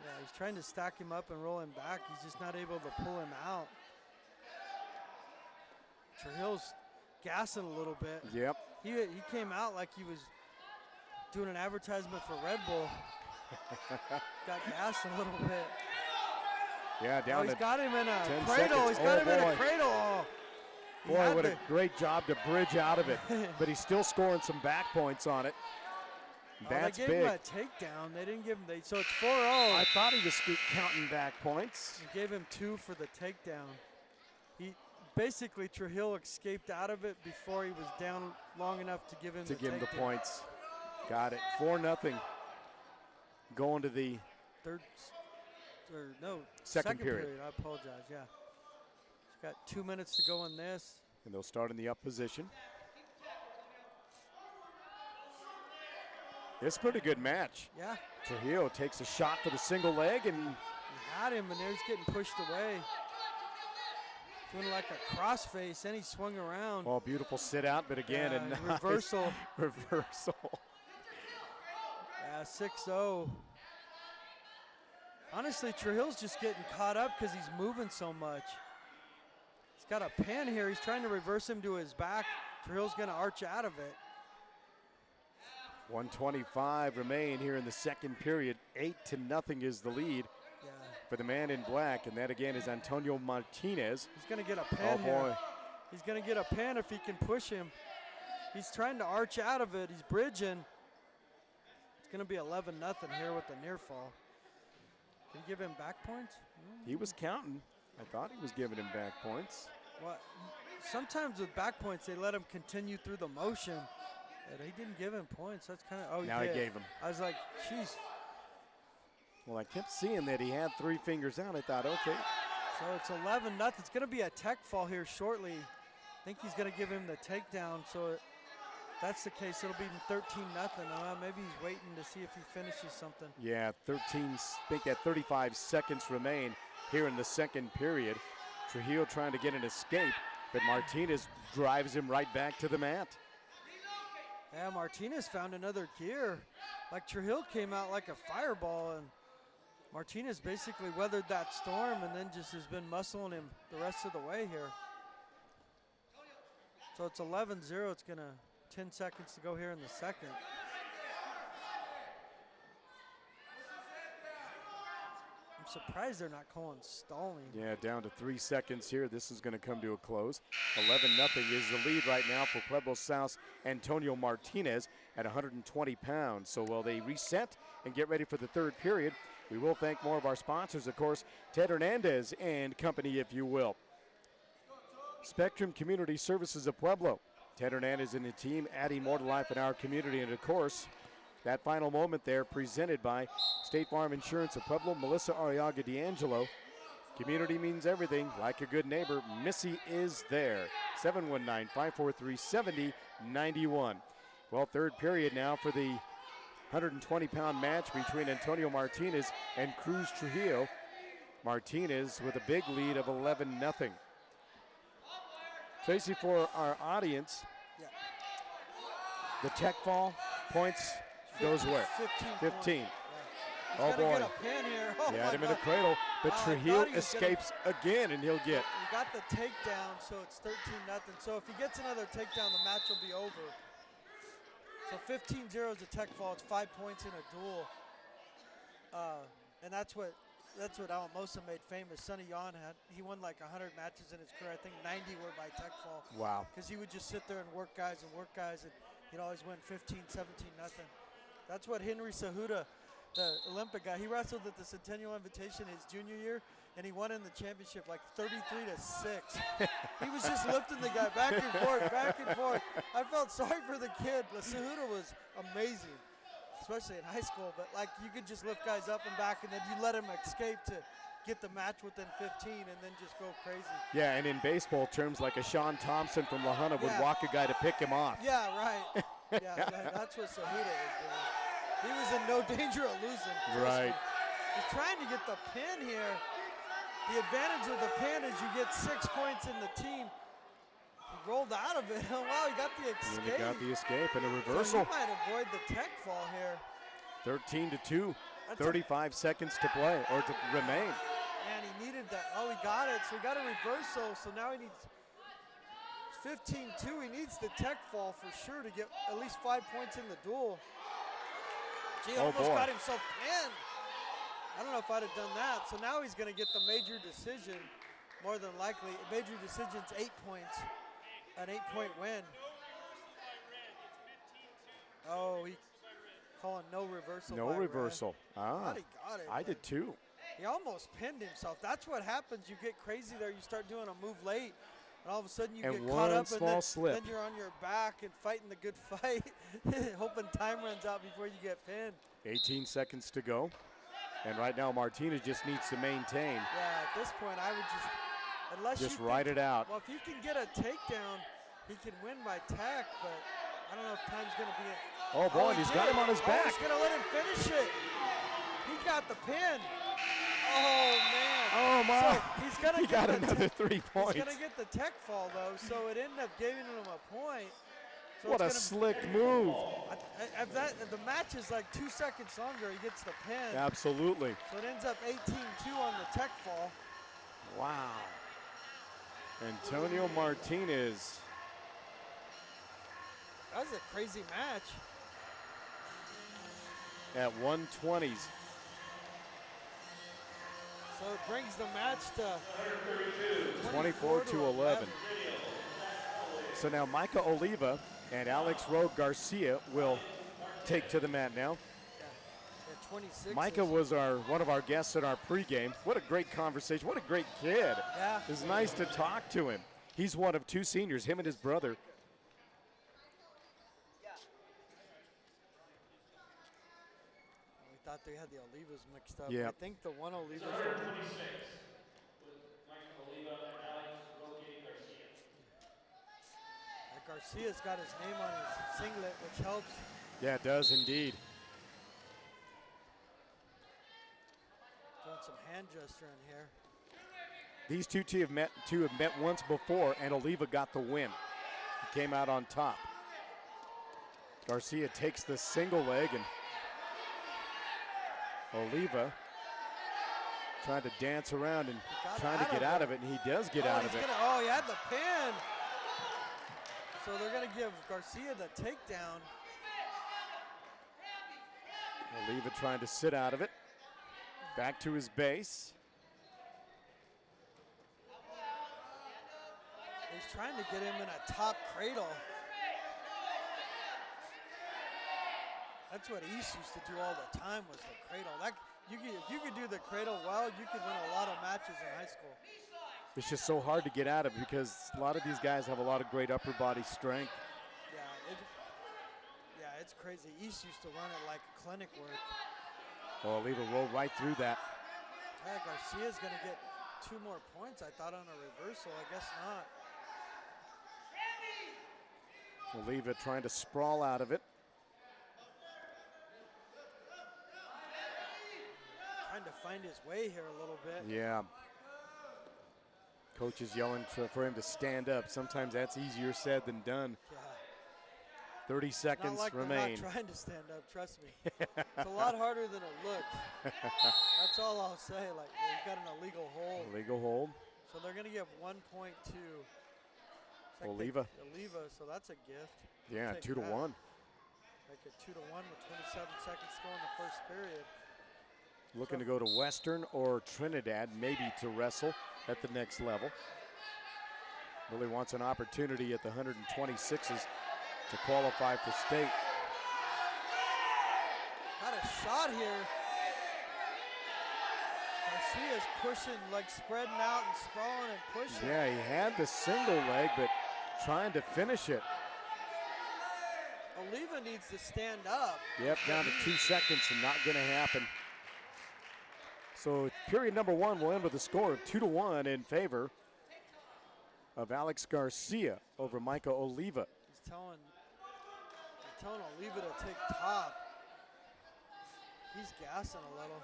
Yeah, he's trying to stack him up and roll him back. He's just not able to pull him out. Trujillo's gassing a little bit. Yep. He came out like he was doing an advertisement for Red Bull. Got gassed a little bit. Yeah, down he's got him in a 10 cradle. seconds. He's got him in boy. a cradle. Oh. Boy, what a great job to bridge out of it. But he's still scoring some back points on it. That's they gave big. him a takedown. They didn't give him. So it's 4-0. I thought he was counting back points. He gave him 2 for the takedown. He basically Trujillo escaped out of it before he was down long enough to give him the him the takedown. points. Got it. 4-0. Going to the second period. I apologize. Yeah. He's got 2 minutes to go in this. And they'll start in the up position. It's a pretty good match. Yeah. Trujillo takes a shot for the single leg, and He had him, and he's getting pushed away. Doing like a crossface, and he swung around. well, beautiful sit out, but again, Yeah, a nice reversal. reversal. Yeah, 6-0. Honestly, Trujillo's just getting caught up because he's moving so much. He's got a pin here. He's trying to reverse him to his back. Trujillo's going to arch out of it. 1:25 remain here in the second period. 8-0 is the lead Yeah. for the man in black, and that again is Antonio Martinez. He's going to get a pin Oh here. boy. He's going to get a pin if he can push him. He's trying to arch out of it. He's bridging. It's going to be 11-0 here with the near fall. Can you give him back points? He was counting. I thought he was giving him back points. Well, sometimes with back points, they let him continue through the motion. But he didn't give him points. That's kind of, Now he gave him. I was like, jeez. Well, I kept seeing that he had 3 fingers out. I thought, okay. So it's 11-0. It's going to be a tech fall here shortly. I think he's going to give him the takedown. So if that's the case, it'll be 13-0. Maybe he's waiting to see if he finishes something. Yeah, 13, I think that 35 seconds remain here in the second period. Trujillo trying to get an escape, but Martinez drives him right back to the mat. Yeah, Martinez found another gear. Like Trujillo came out like a fireball, and Martinez basically weathered that storm and then just has been muscling him the rest of the way here. So it's 11-0. It's going to 10 seconds to go here in the second. I'm surprised they're not calling stalling. Yeah, down to 3 seconds here. This is going to come to a close. 11-0 is the lead right now for Pueblo South's Antonio Martinez at 120 pounds. So while they reset and get ready for the third period, we will thank more of our sponsors, of course, Ted Hernandez and company, if you will. Spectrum Community Services of Pueblo. Ted Hernandez and the team adding more to life in our community. And, of course, that final moment there presented by State Farm Insurance of Pueblo, Melissa Arriaga D'Angelo. Community means everything. Like a good neighbor, Missy is there. 719-543-7091. Well, third period now for the 120-pound match between Antonio Martinez and Cruz Trujillo. Martinez with a big lead of 11-0. Tracy, for our audience, the tech fall points goes where? 15. Oh boy. Get a pin here. Oh, he had him in God. a cradle, but I Trujillo thought he was escapes again, and he'll get. He got the takedown, so it's 13-0. So if he gets another takedown, the match will be over. So 15-0 is a tech fall. It's 5 points in a duel. And that's what Alamosa made famous. Sonny Yon he won like 100 matches in his career. I think 90 were by tech fall. Wow. Because he would just sit there and work guys, and he'd always win 15, 17-0. That's what Henry Cejudo, the Olympic guy, he wrestled at the Centennial Invitation his junior year, and he won in the championship like 33-6. He was just lifting the guy back and forth, back and forth. I felt sorry for the kid, but Cejudo was amazing, especially in high school. But like you could just lift guys up and back, and then you let him escape to get the match within 15 and then just go crazy. Yeah, and in baseball terms, like a Sean Thompson from La Junta would walk a guy to pick him off. Yeah, right. yeah, that's what Cejudo was doing. He was in no danger of losing. Right. He's trying to get the pin here. The advantage of the pin is you get 6 points in the team. He rolled out of it. Oh, wow, he got the escape. And he got the escape and a reversal. So he might avoid the tech fall here. 13-2. 35 seconds to play, or to remain. Man, he needed that. Oh, he got it. So he got a reversal. So now he needs 15-2. He needs the tech fall for sure to get at least 5 points in the duel. He almost got himself pinned. I don't know if I'd have done that. So now he's going to get the major decision, more than likely. Major decision's 8 points, an 8-point win. Oh, he calling no reversal. No reversal. I thought he got it. I did too. He almost pinned himself. That's what happens. You get crazy there. You start doing a move late, and all of a sudden you get caught up, and then you're on your back and fighting the good fight, hoping time runs out before you get pinned. 18 seconds to go. And right now Martinez just needs to maintain. Yeah, at this point I would just Unless just you ride it out. Well, if he can get a takedown, he can win by tech, but I don't know if time's going to be it. Oh, boy, he's got him on his back. He's going to let him finish it. He got the pin. Oh, man. Oh, my. So he's gonna he got another 3 points. He's going to get the tech fall, though, so it ended up giving him a point. So what a slick move. If the match is like 2 seconds longer, he gets the pin. Absolutely. So it ends up 18-2 on the tech fall. Wow. Antonio Martinez. That was a crazy match. At 120s. So it brings the match to 24-11. So now Micah Oliva and Alex Rogue Garcia will take to the mat now. Yeah, 26. Micah was one of our guests in our pregame. What a great conversation. What a great kid. Yeah. It's nice to talk to him. He's one of 2 seniors, him and his brother. We thought they had the Olivas mixed up. Yeah. I think the one Oliva's Garcia's got his name on his singlet, which helps. Yeah, it does indeed. Doing some hand gesturing here. These two have met once before, and Oliva got the win. He came out on top. Garcia takes the single leg, and Oliva trying to dance around and trying to get out of it, and he does get out of it. Oh, he had the pin. So they're going to give Garcia the takedown. Oliva trying to sit out of it. Back to his base. He's trying to get him in a top cradle. That's what East used to do all the time, was the cradle. If you could do the cradle well, you could win a lot of matches in high school. It's just so hard to get out of because a lot of these guys have a lot of great upper body strength. Yeah, it's crazy. East used to run it like clinic work. Well, Oliva rolled right through that. Yeah, Garcia's going to get 2 more points, I thought, on a reversal. I guess not. Oliva trying to sprawl out of it. Trying to find his way here a little bit. Yeah. Coach is yelling for him to stand up. Sometimes that's easier said than done. Yeah. 30 seconds not like remain. They're not trying to stand up, trust me. It's a lot harder than it looks. That's all I'll say. Like, we've got an illegal hold. Illegal hold. So they're going to give 1 point to Oliva. Oliva, so that's a gift. Yeah, 2-1. Make it 2-1 with 27 seconds to go in the first period. Looking to go to Western or Trinidad, maybe to wrestle at the next level. Really wants an opportunity at the 126s to qualify for state. Got a shot here. Garcia's pushing, like spreading out and sprawling and pushing. Yeah, he had the single leg, but trying to finish it. Oliva needs to stand up. Yep, down to 2 seconds and not going to happen. So period number 1 will end with a score of 2-1 in favor of Alex Garcia over Micah Oliva. He's telling Oliva to take top. He's gassing a little.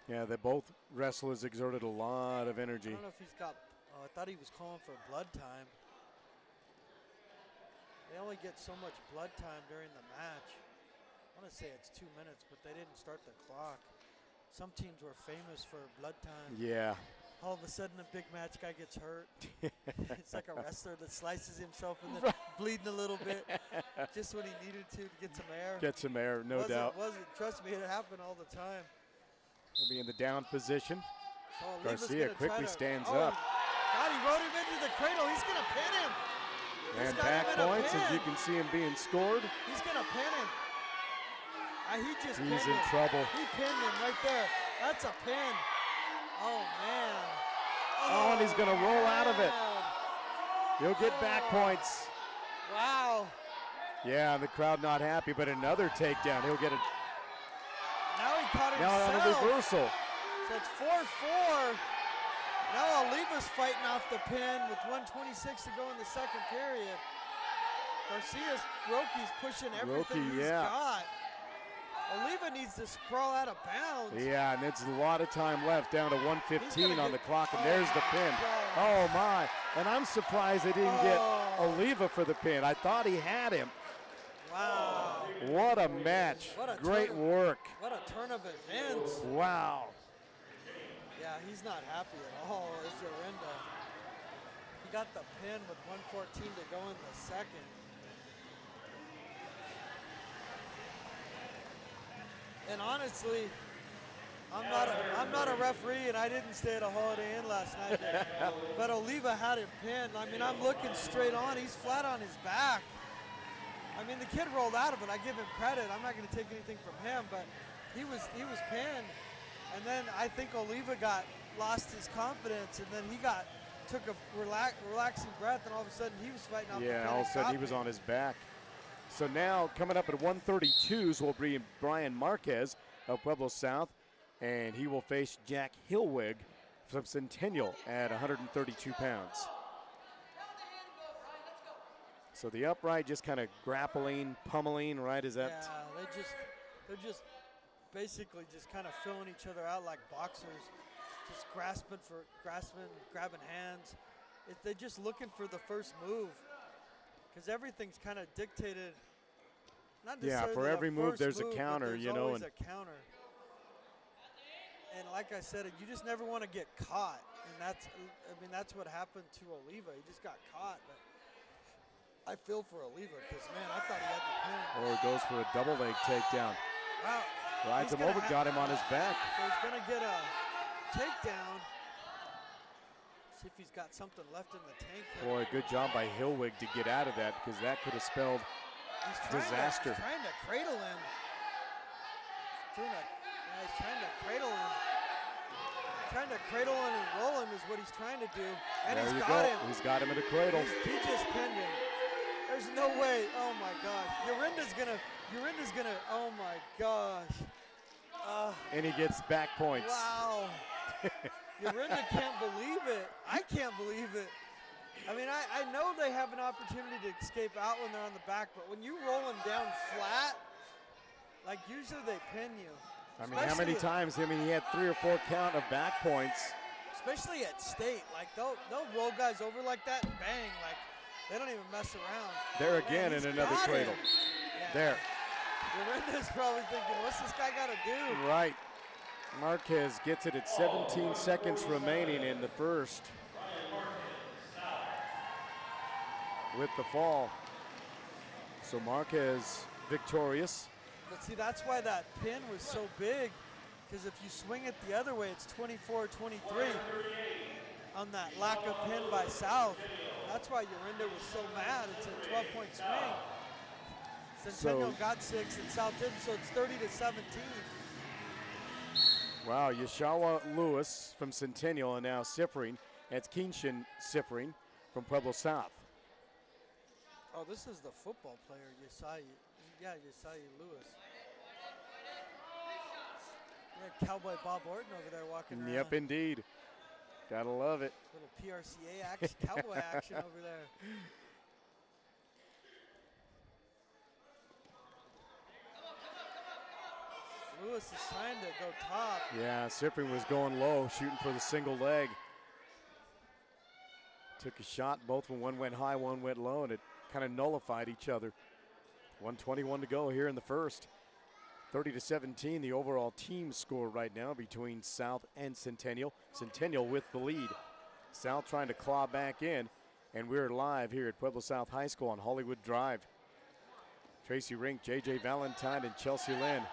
Yeah, they both wrestlers exerted a lot of energy. I don't know if he's got, I thought he was calling for blood time. They only get so much blood time during the match. I want to say it's 2 minutes, but they didn't start the clock. Some teams were famous for blood time. Yeah. All of a sudden, a big match guy gets hurt. It's like a wrestler that slices himself and then bleeding a little bit, just when he needed to get some air. Get some air, no doubt. Trust me, it happened all the time. We'll be in the down position. So Garcia quickly stands up. God, he rode him into the cradle. He's going to pin him. And back points, as you can see him being scored. He's going to pin him. He's in trouble. He pinned him right there. That's a pin. Oh, man. Oh, and he's going to roll out of it. He'll get back points. Wow. Yeah, the crowd not happy, but another takedown. He'll get it. Now he caught Now himself. on a reversal. So it's 4-4. Now Oliva's fighting off the pin with 1:26 to go in the second period. Roki's pushing everything he's got. Oliva needs to sprawl out of bounds. Yeah, and it's a lot of time left, down to 1:15 on the clock, and there's the pin. Oh, my. And I'm surprised they didn't get Oliva for the pin. I thought he had him. Wow. What a match. Great work. What a turn of events. Wow. Yeah, he's not happy at all, is Yorinda. He got the pin with 1:14 to go in the second. And honestly, I'm not a referee, and I didn't stay at a Holiday Inn last night. But Oliva had it pinned. I mean, I'm looking straight on. He's flat on his back. I mean, the kid rolled out of it. I give him credit. I'm not going to take anything from him, but he was pinned. And then I think Oliva lost his confidence, and then he took a relaxing breath, and all of a sudden he was fighting off the pin. Yeah, all of a sudden he was on his back. So now coming up at 1:32 will be Brian Marquez of Pueblo South, and he will face Jack Hillwig from Centennial at 132 pounds. So the upright just kind of grappling, pummeling, right? Is that? Yeah, they're just basically just kind of filling each other out like boxers, just grabbing hands. They're just looking for the first move, because everything's kind of dictated. Not necessarily for every move there's a counter, there's always a counter. And like I said, you just never want to get caught, and that's what happened to Oliva. He just got caught, but I feel for Oliva, because man, I thought he had the pin. Or he goes for a double leg takedown. Wow. Rides him over, got him on his back. So he's going to get a takedown. See if he's got something left in the tank. Boy, good job by Hillwig to get out of that, because that could have spelled disaster. He's trying to cradle him. He's trying to cradle him. Trying to cradle him and roll him is what he's trying to do. And there he's you got go. him. He's got him in the cradle. He just pinned him. There's no way. Oh my gosh. Yorinda's gonna, oh my gosh. And he gets back points. Wow. Yorinda can't believe it. I can't believe it. I mean, I know they have an opportunity to escape out when they're on the back, but when you roll them down flat, like usually they pin you. I mean, how many times? I mean, he had 3 or 4 count of back points. Especially at state. Like, they'll roll guys over like that and bang. Like, they don't even mess around. There again in another cradle. Yeah. There. Yorinda's probably thinking, what's this guy got to do? Right. Marquez gets it at 17 seconds remaining in the first. With the fall. So Marquez victorious. But see, that's why that pin was so big, because if you swing it the other way, it's 24-23 on that lack of pin by South. That's why Yorinda was so mad. It's a 12-point swing. Centennial got 6 and South didn't, so it's 30-17. Wow, Yashawa Lewis from Centennial, and now Siffring. That's Keenshin Siffring from Pueblo South. Oh, this is the football player, Yasai Lewis. Yeah, Cowboy Bob Orton over there walking around. Yep, indeed. Gotta love it. Little PRCA action, cowboy action over there. Lewis is trying to go top. Yeah, Siffring was going low, shooting for the single leg. Took a shot, both when one went high, one went low, and it kind of nullified each other. 1:21 to go here in the first. 30-17, the overall team score right now between South and Centennial. Centennial with the lead. South trying to claw back in, and we're live here at Pueblo South High School on Hollywood Drive. Tracy Rink, J.J. Valentine, and Chelsea Lynn.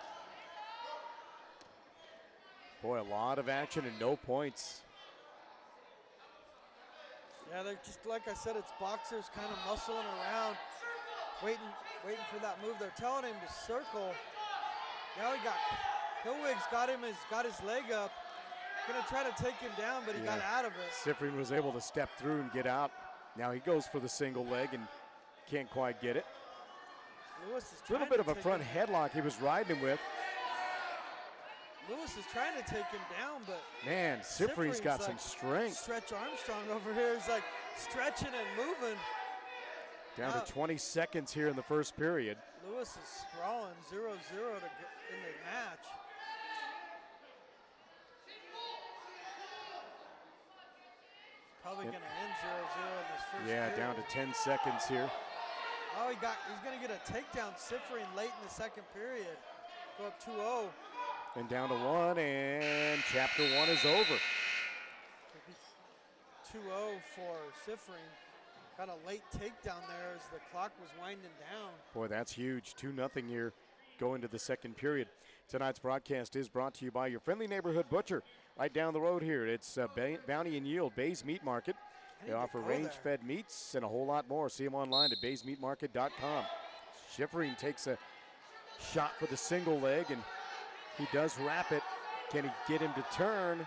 Boy, a lot of action and no points. Yeah, they're just, like I said, it's boxers kind of muscling around, waiting for that move. They're telling him to circle. Now Hillwig's got his leg up. Gonna try to take him down, but he got out of it. Siffring was able to step through and get out. Now he goes for the single leg and can't quite get it. Lewis is a little bit of a front headlock he was riding him with. Lewis is trying to take him down, but Man, Sifrin's got like some strength. Stretch Armstrong over here is like stretching and moving. Down to 20 seconds here in the first period. Lewis is sprawling 0-0 in the match. Probably going to end 0-0 in this first period. Down to 10 seconds here. Oh, he's going to get a takedown. Sifrin late in the second period. Go up 2-0. And down to 1, and chapter 1 is over. 2-0 for Sifrin. Got a late takedown there as the clock was winding down. Boy, that's huge. 2-0 here going to the second period. Tonight's broadcast is brought to you by your friendly neighborhood butcher right down the road here. It's Bounty and Yield, Bay's Meat Market. They offer range-fed meats and a whole lot more. See them online at baysmeatmarket.com. Schiffering takes a shot for the single leg, and he does wrap it. Can he get him to turn?